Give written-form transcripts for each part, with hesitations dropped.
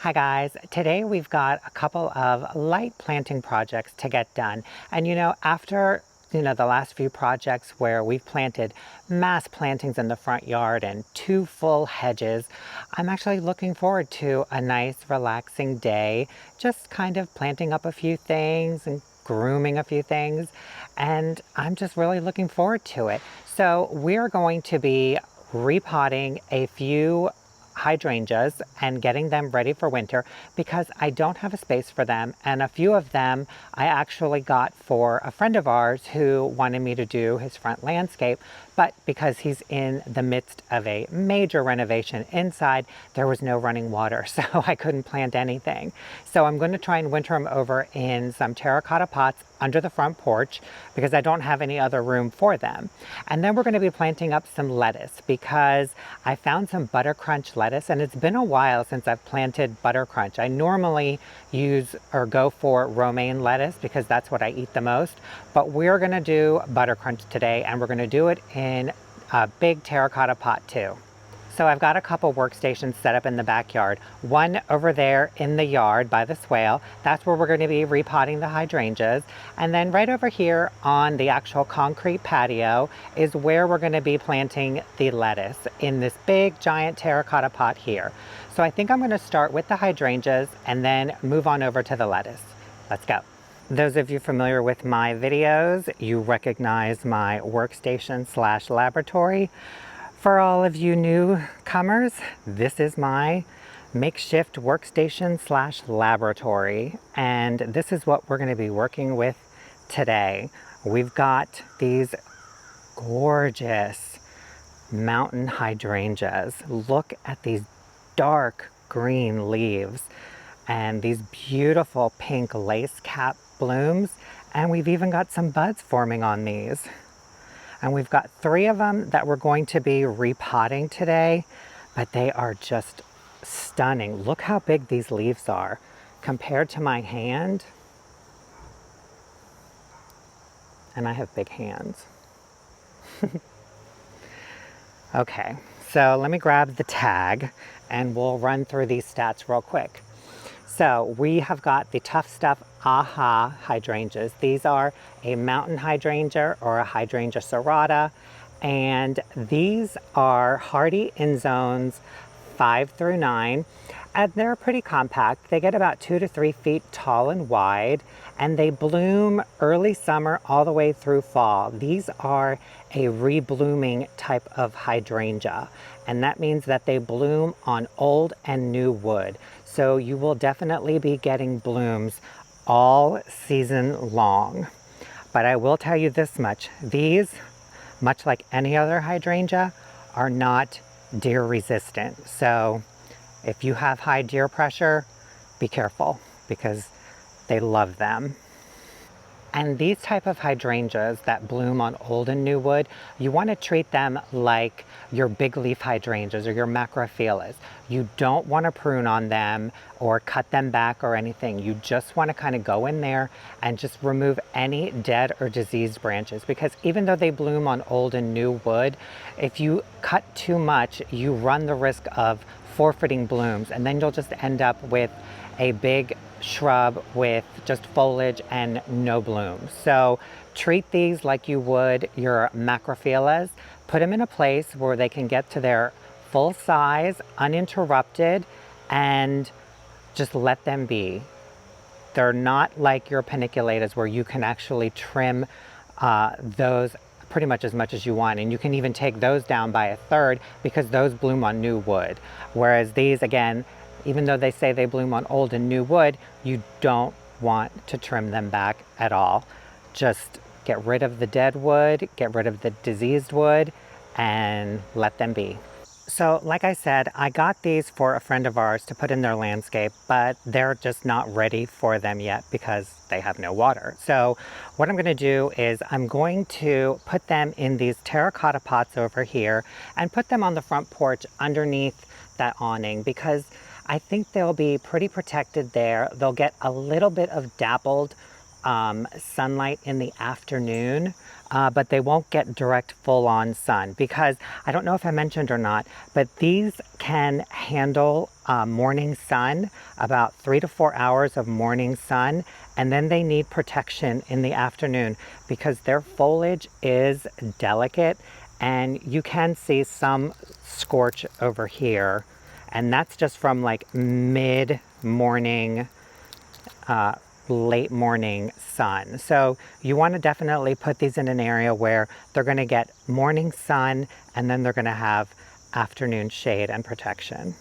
Hi guys, today we've got a couple of light planting projects to get done. And after the last few projects where we've planted mass plantings in the front yard and 2 full hedges, I'm actually looking forward to a nice relaxing day, just kind of planting up a few things and grooming a few things. And I'm just really looking forward to it. So we're going to be repotting a few hydrangeas and getting them ready for winter because I don't have a space for them, and a few of them I actually got for a friend of ours who wanted me to do his front landscape, but because he's in the midst of a major renovation inside, there was no running water, so I couldn't plant anything. So I'm going to try and winter them over in some terracotta pots under the front porch because I don't have any other room for them. And then we're going to be planting up some lettuce because I found some buttercrunch lettuce, and it's been a while since I've planted buttercrunch. I normally use or go for romaine lettuce because that's what I eat the most, but we're going to do buttercrunch today, and we're going to do it in a big terracotta pot too. So I've got a couple workstations set up in the backyard. One over there in the yard by the swale. That's where we're going to be repotting the hydrangeas. And then right over here on the actual concrete patio is where we're going to be planting the lettuce in this big giant terracotta pot here. So I think I'm going to start with the hydrangeas and then move on over to the lettuce. Let's go. Those of you familiar with my videos, you recognize my workstation / laboratory. For all of you newcomers, this is my makeshift workstation / laboratory, and this is what we're going to be working with today. We've got these gorgeous mountain hydrangeas. Look at these dark green leaves and these beautiful pink lace cap blooms, and we've even got some buds forming on these. And we've got 3 of them that we're going to be repotting today, but they are just stunning. Look how big these leaves are compared to my hand. And I have big hands. Okay, so let me grab the tag and we'll run through these stats real quick. So we have got the Tough Stuff AHA hydrangeas. These are a mountain hydrangea or a Hydrangea serrata, and these are hardy in zones 5 through 9, and they're pretty compact. They get about 2 to 3 feet tall and wide, and they bloom early summer all the way through fall. These are a reblooming type of hydrangea, and that means that they bloom on old and new wood. So you will definitely be getting blooms all season long. But I will tell you this much, these, much like any other hydrangea, are not deer resistant. So if you have high deer pressure, be careful because they love them. And these type of hydrangeas that bloom on old and new wood, you want to treat them like your big leaf hydrangeas or your macrophyllus. You don't want to prune on them or cut them back or anything. You just want to kind of go in there and just remove any dead or diseased branches, because even though they bloom on old and new wood, if you cut too much, you run the risk of forfeiting blooms, and then you'll just end up with a big shrub with just foliage and no blooms. So treat these like you would your macrophyllus. Put them in a place where they can get to their full size uninterrupted and just let them be. They're not like your paniculatas where you can actually trim those pretty much as you want, and you can even take those down by 1/3 because those bloom on new wood. Whereas these, again, even though they say they bloom on old and new wood, you don't want to trim them back at all. Just get rid of the dead wood, get rid of the diseased wood, and let them be. So like I said, I got these for a friend of ours to put in their landscape, but they're just not ready for them yet because they have no water. So what I'm going to do is I'm going to put them in these terracotta pots over here and put them on the front porch underneath that awning, because I think they'll be pretty protected there. They'll get a little bit of dappled sunlight in the afternoon, but they won't get direct full-on sun because I don't know if I mentioned or not, but these can handle morning sun, about 3 to 4 hours of morning sun, and then they need protection in the afternoon because their foliage is delicate, and you can see some scorch over here, and that's just from like mid-morning late morning sun. So you want to definitely put these in an area where they're going to get morning sun and then they're going to have afternoon shade and protection.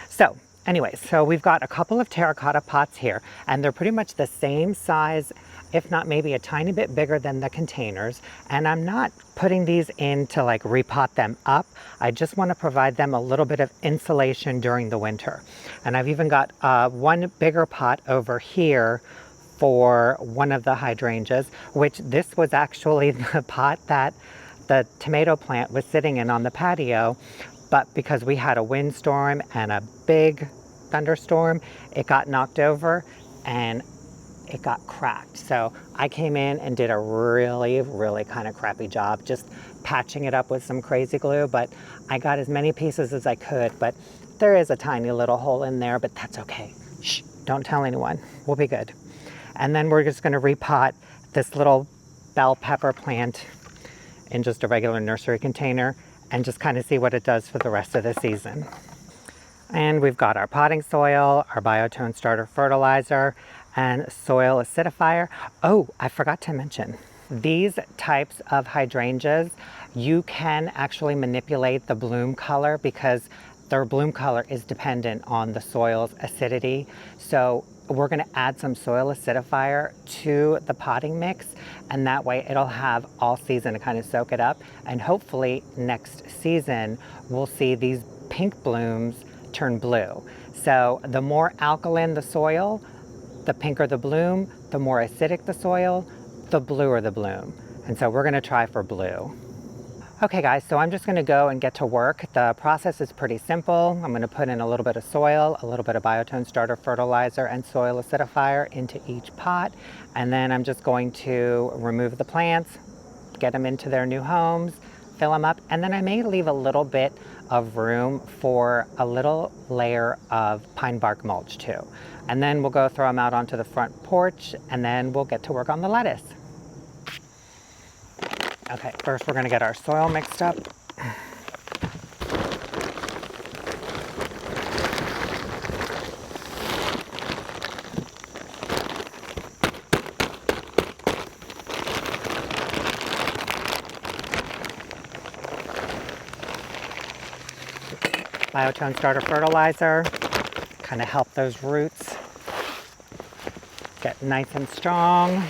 So anyways, so we've got a couple of terracotta pots here, and they're pretty much the same size, if not maybe a tiny bit bigger than the containers. And I'm not putting these in to like repot them up. I just want to provide them a little bit of insulation during the winter. And I've even got one bigger pot over here for one of the hydrangeas, which this was actually the pot that the tomato plant was sitting in on the patio, but because we had a windstorm and a big thunderstorm, it got knocked over and it got cracked. So I came in and did a really kind of crappy job just patching it up with some crazy glue, but I got as many pieces as I could, but there is a tiny little hole in there, but that's okay. Shh, don't tell anyone, we'll be good. And then we're just gonna repot this little bell pepper plant in just a regular nursery container and just kind of see what it does for the rest of the season. And we've got our potting soil, our biotone starter fertilizer, and soil acidifier. Oh, I forgot to mention, these types of hydrangeas, you can actually manipulate the bloom color because their bloom color is dependent on the soil's acidity. So we're going to add some soil acidifier to the potting mix, and that way it'll have all season to kind of soak it up, and hopefully next season we'll see these pink blooms turn blue. So the more alkaline the soil, the pinker the bloom, the more acidic the soil, the bluer the bloom. And so we're going to try for blue. Okay guys, so I'm just going to go and get to work. The process is pretty simple. I'm going to put in a little bit of soil, a little bit of biotone starter fertilizer and soil acidifier into each pot. And then I'm just going to remove the plants, get them into their new homes, fill them up, and then I may leave a little bit of room for a little layer of pine bark mulch too. And then we'll go throw them out onto the front porch, and then we'll get to work on the lettuce. Okay, first we're going to get our soil mixed up. Biotone starter fertilizer, kind of help those roots get nice and strong.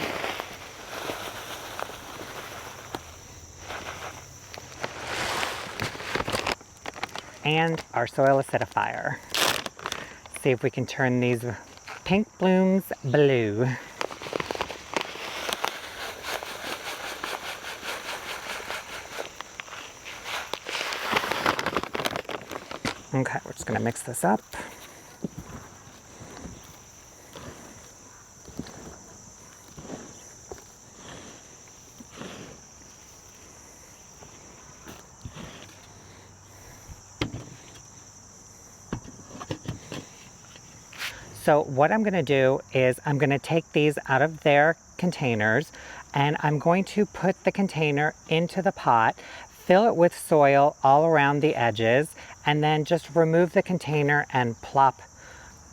And our soil acidifier. See if we can turn these pink blooms blue. Okay, we're just going to mix this up. So what I'm going to do is I'm going to take these out of their containers, and I'm going to put the container into the pot, fill it with soil all around the edges, and then just remove the container and plop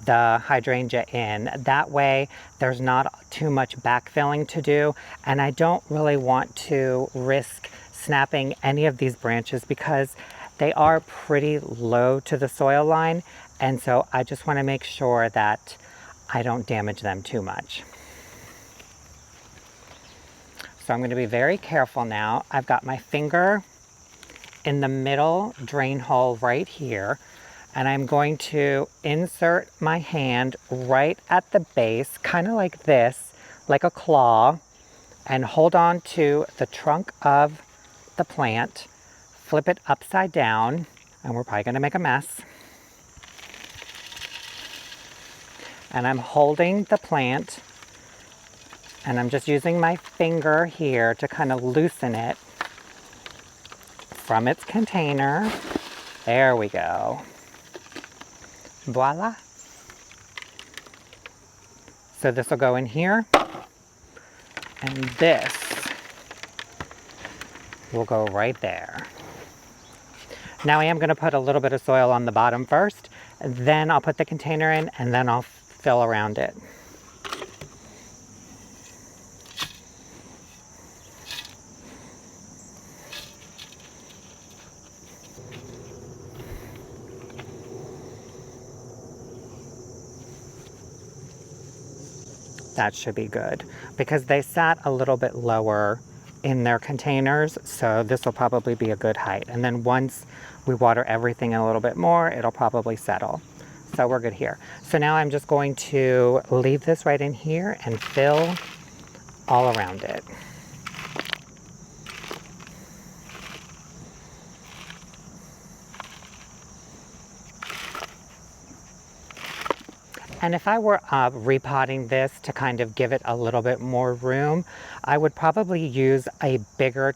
the hydrangea in. That way there's not too much backfilling to do, and I don't really want to risk snapping any of these branches because they are pretty low to the soil line, and so I just want to make sure that I don't damage them too much. So I'm going to be very careful now. I've got my finger in the middle drain hole right here, and I'm going to insert my hand right at the base, kind of like this, like a claw, and hold on to the trunk of the plant, flip it upside down, and we're probably going to make a mess. And I'm holding the plant And I'm just using my finger here to kind of loosen it from its container. There we go. Voila. So this will go in here, and this will go right there. Now I am going to put a little bit of soil on the bottom first, and then I'll put the container in, and then I'll fill around it. That should be good because they sat a little bit lower in their containers, so this will probably be a good height. And then once we water everything a little bit more, it'll probably settle. So we're good here. So now I'm just going to leave this right in here and fill all around it. And if I were repotting this to kind of give it a little bit more room, I would probably use a bigger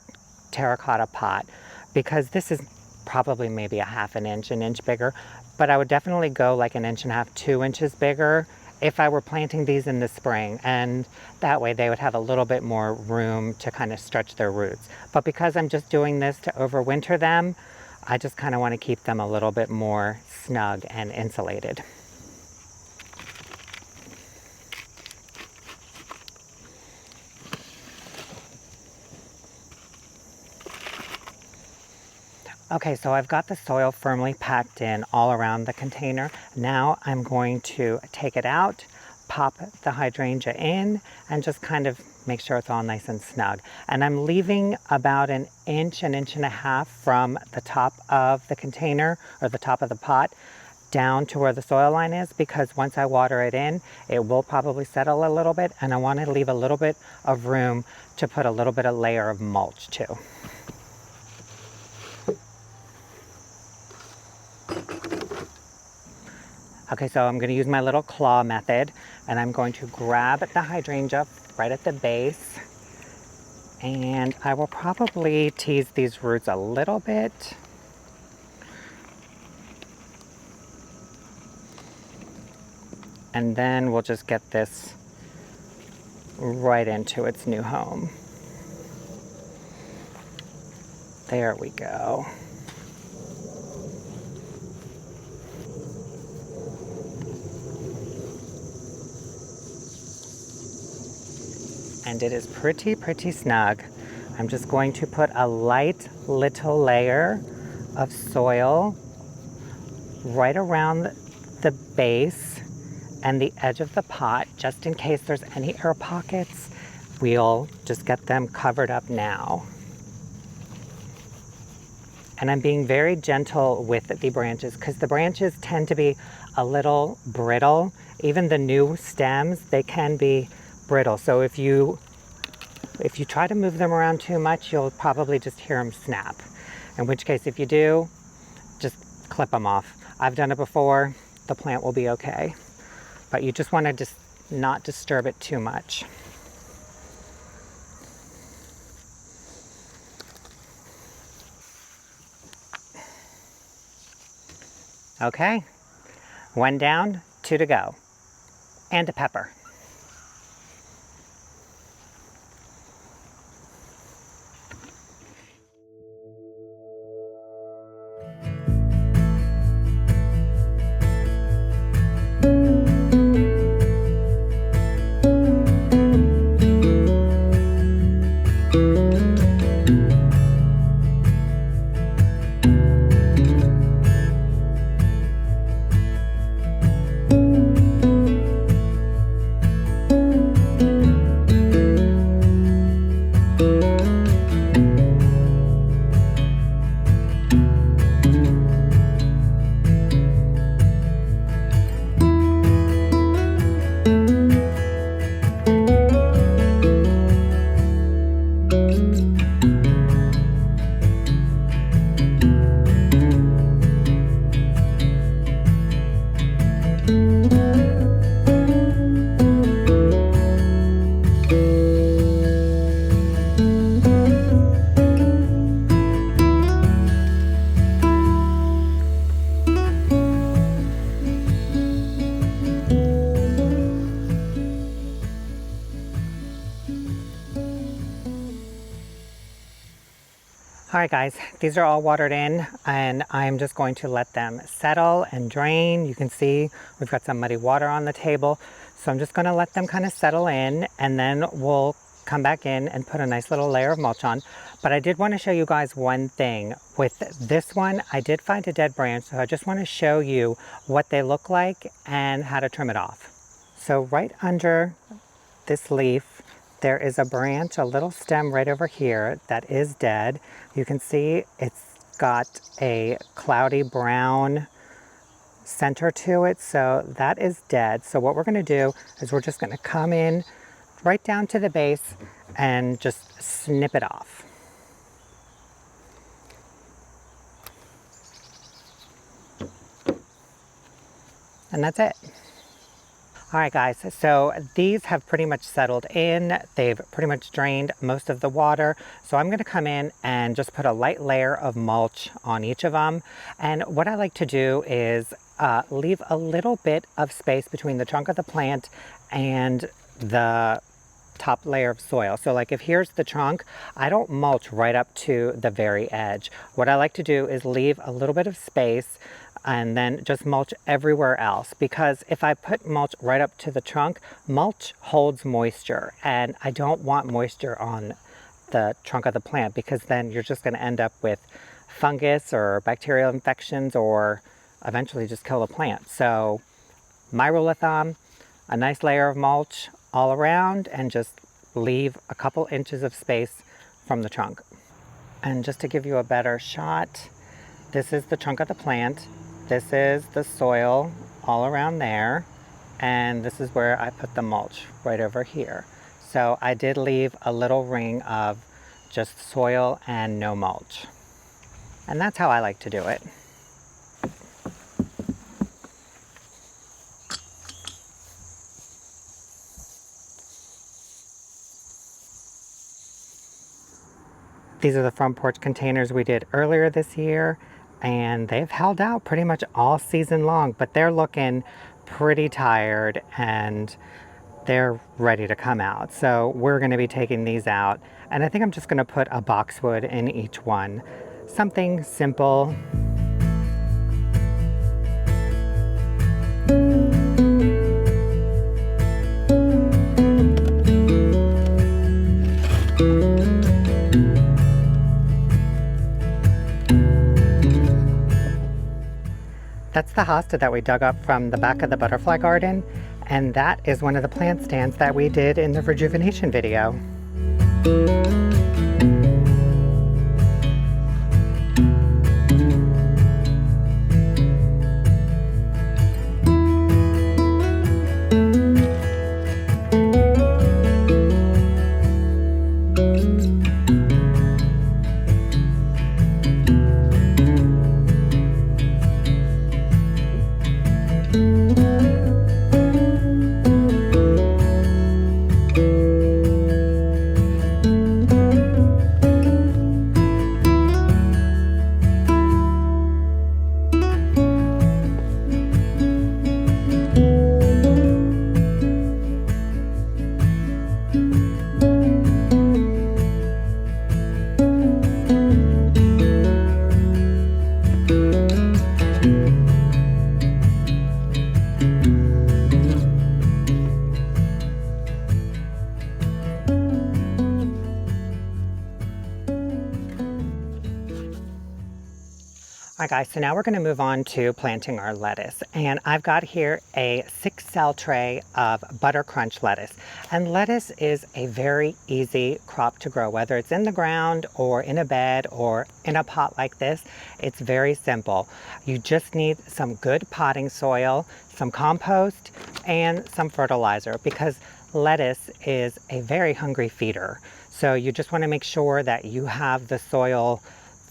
terracotta pot because this is probably maybe a ½ an inch bigger, but I would definitely go like 1.5 inches, 2 inches bigger if I were planting these in the spring, and that way they would have a little bit more room to kind of stretch their roots. But because I'm just doing this to overwinter them, I just kind of want to keep them a little bit more snug and insulated. Okay, so I've got the soil firmly packed in all around the container. Now I'm going to take it out, pop the hydrangea in, and just kind of make sure it's all nice and snug. And I'm leaving about 1 inch, 1.5 inches from the top of the container or the top of the pot down to where the soil line is, because once I water it in, it will probably settle a little bit, and I want to leave a little bit of room to put a little bit of layer of mulch too. Okay, so I'm going to use my little claw method, and I'm going to grab the hydrangea right at the base, and I will probably tease these roots a little bit. And then we'll just get this right into its new home. There we go. And it is pretty snug. I'm just going to put a light little layer of soil right around the base and the edge of the pot, just in case there's any air pockets. We'll just get them covered up now. And I'm being very gentle with the branches because the branches tend to be a little brittle. Even the new stems, they can be brittle. So if you try to move them around too much, you'll probably just hear them snap. In which case, if you do, just clip them off. I've done it before. The plant will be okay. But you just want to just not disturb it too much. Okay, 1 down, 2 to go. And a pepper. All right guys, these are all watered in and I'm just going to let them settle and drain. You can see we've got some muddy water on the table. So I'm just gonna let them kind of settle in and then we'll come back in and put a nice little layer of mulch on. But I did want to show you guys one thing. With this one, I did find a dead branch, so I just want to show you what they look like and how to trim it off. So right under this leaf, there is a branch, a little stem right over here that is dead. You can see it's got a cloudy brown center to it, so that is dead. So what we're going to do is we're just going to come in right down to the base and just snip it off. And that's it. All right guys, so these have pretty much settled in. They've pretty much drained most of the water. So I'm gonna come in and just put a light layer of mulch on each of them. And what I like to do is leave a little bit of space between the trunk of the plant and the top layer of soil. So like if here's the trunk, I don't mulch right up to the very edge. What I like to do is leave a little bit of space and then just mulch everywhere else, because if I put mulch right up to the trunk, mulch holds moisture and I don't want moisture on the trunk of the plant, because then you're just going to end up with fungus or bacterial infections or eventually just kill the plant. So my rule of thumb, a nice layer of mulch all around and just leave a couple inches of space from the trunk. And just to give you a better shot, this is the trunk of the plant. This is the soil all around there. And this is where I put the mulch right over here. So I did leave a little ring of just soil and no mulch. And that's how I like to do it. These are the front porch containers we did earlier this year, and they've held out pretty much all season long, but they're looking pretty tired and they're ready to come out. So we're going to be taking these out, and I think I'm just going to put a boxwood in each one. Something simple. That's the hosta that we dug up from the back of the butterfly garden, and that is one of the plant stands that we did in the rejuvenation video. All right guys, so now we're going to move on to planting our lettuce, and I've got here a 6-cell tray of Butter Crunch lettuce. And lettuce is a very easy crop to grow, whether it's in the ground or in a bed or in a pot like this. It's very simple. You just need some good potting soil, some compost, and some fertilizer, because lettuce is a very hungry feeder. So you just want to make sure that you have the soil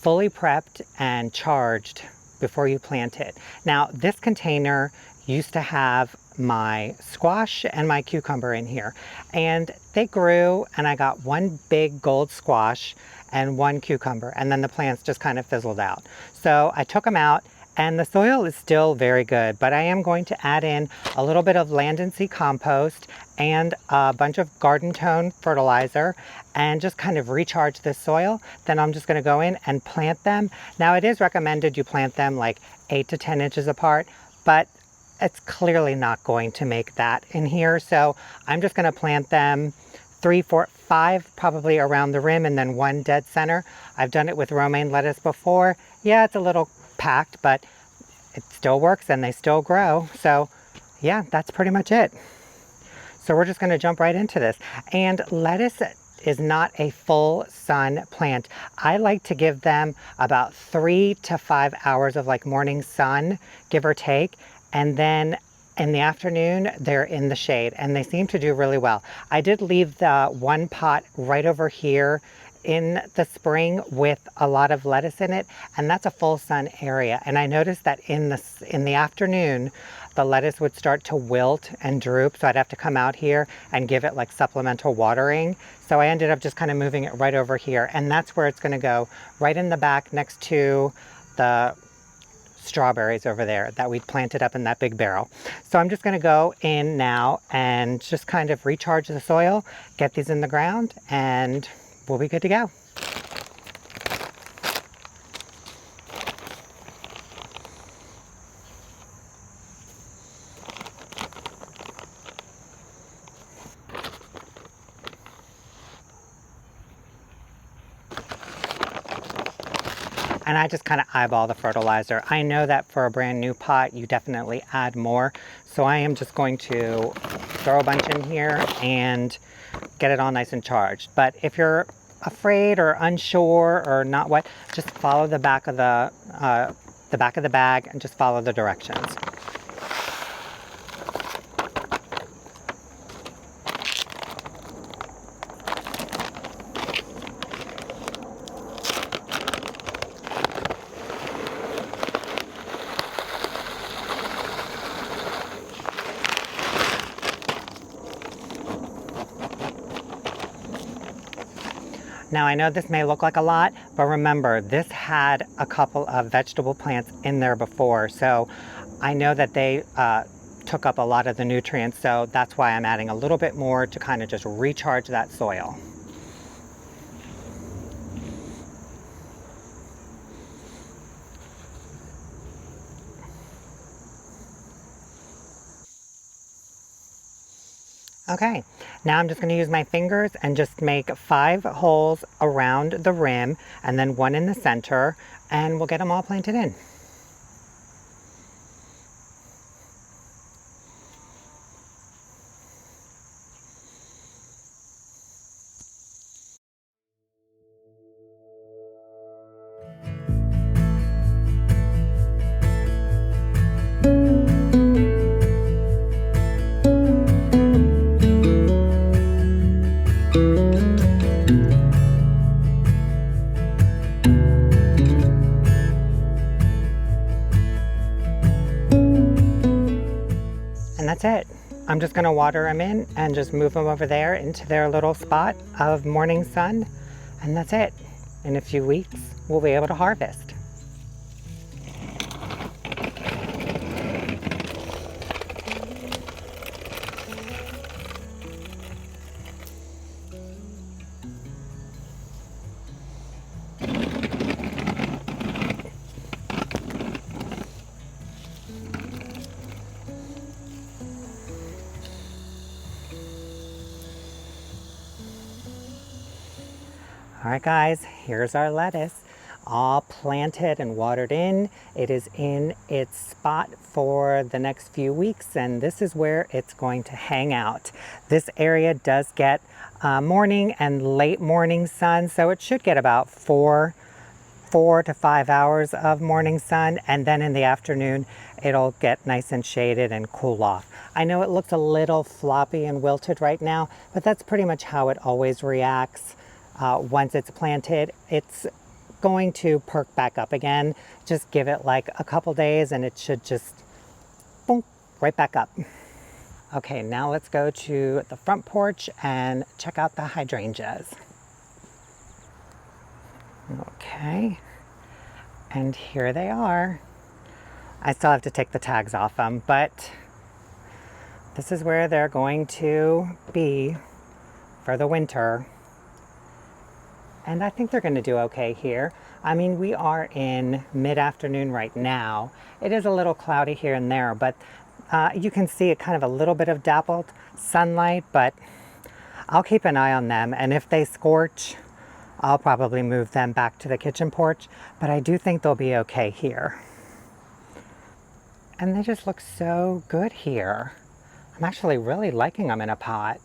fully prepped and charged before you plant it. Now, this container used to have my squash and my cucumber in here, and they grew, and I got one big gold squash and one cucumber, and then the plants just kind of fizzled out. So I took them out And the soil is still very good, but I am going to add in a little bit of land and sea compost and a bunch of garden tone fertilizer and just kind of recharge this soil. Then I'm just going to go in and plant them. Now it is recommended you plant them like 8 to 10 inches apart, but it's clearly not going to make that in here. So I'm just going to plant them 3, 4, 5 probably around the rim and then 1 dead center. I've done it with romaine lettuce before. Yeah, it's a little packed, but it still works and they still grow. So yeah, that's pretty much it. So we're just going to jump right into this. And lettuce is not a full sun plant. I like to give them about 3 to 5 hours of like morning sun, give or take. And then in the afternoon, they're in the shade and they seem to do really well. I did leave the one pot right over here in the spring with a lot of lettuce in it, and that's a full sun area. And I noticed that in the afternoon, the lettuce would start to wilt and droop, so I'd have to come out here and give it like supplemental watering. So I ended up just kind of moving it right over here, and that's where it's going to go, right in the back next to the strawberries over there that we planted up in that big barrel. So I'm just going to go in now and just kind of recharge the soil, get these in the ground, and we'll be good to go. And I just kind of eyeball the fertilizer. I know that for a brand new pot, you definitely add more. So I am just going to throw a bunch in here and get it all nice and charged. But if you're afraid or unsure or not what, just follow the back of the bag and just follow the directions. Now I know this may look like a lot, but remember this had a couple of vegetable plants in there before, so I know that they took up a lot of the nutrients, so that's why I'm adding a little bit more to kind of just recharge that soil. Okay, now I'm just going to use my fingers and just make 5 holes around the rim and then 1 in the center, and we'll get them all planted in. And that's it. I'm just going to water them in and just move them over there into their little spot of morning sun. And that's it. In a few weeks, we'll be able to harvest. All right, guys, here's our lettuce, all planted and watered in. It is in its spot for the next few weeks, and this is where it's going to hang out. This area does get morning and late morning sun, so it should get about 4 to 5 hours of morning sun, and then in the afternoon it'll get nice and shaded and cool off. I know it looks a little floppy and wilted right now, but that's pretty much how it always reacts. Once it's planted, it's going to perk back up again. Just give it like a couple days and it should just boom, right back up. Okay, now let's go to the front porch and check out the hydrangeas. Okay, and here they are. I still have to take the tags off them, but this is where they're going to be for the winter. And I think they're going to do okay here. I mean, we are in mid-afternoon right now. It is a little cloudy here and there, but you can see it kind of a little bit of dappled sunlight, but I'll keep an eye on them. And if they scorch, I'll probably move them back to the kitchen porch, but I do think they'll be okay here. And they just look so good here. I'm actually really liking them in a pot.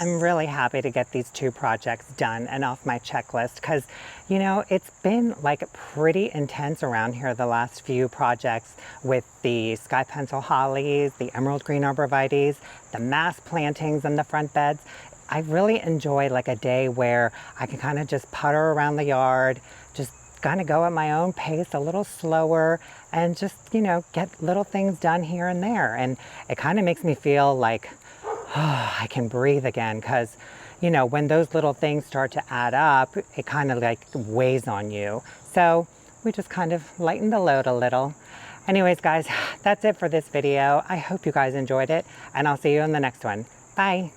I'm really happy to get these 2 projects done and off my checklist because, you know, it's been like pretty intense around here the last few projects with the sky pencil hollies, the emerald green arborvitaes, the mass plantings in the front beds. I really enjoy like a day where I can kind of just putter around the yard, just kind of go at my own pace, a little slower, and just, you know, get little things done here and there. And it kind of makes me feel like, oh, I can breathe again, because, you know, when those little things start to add up, it kind of like weighs on you. So we just kind of lighten the load a little. Anyways, guys, that's it for this video. I hope you guys enjoyed it, and I'll see you in the next one. Bye.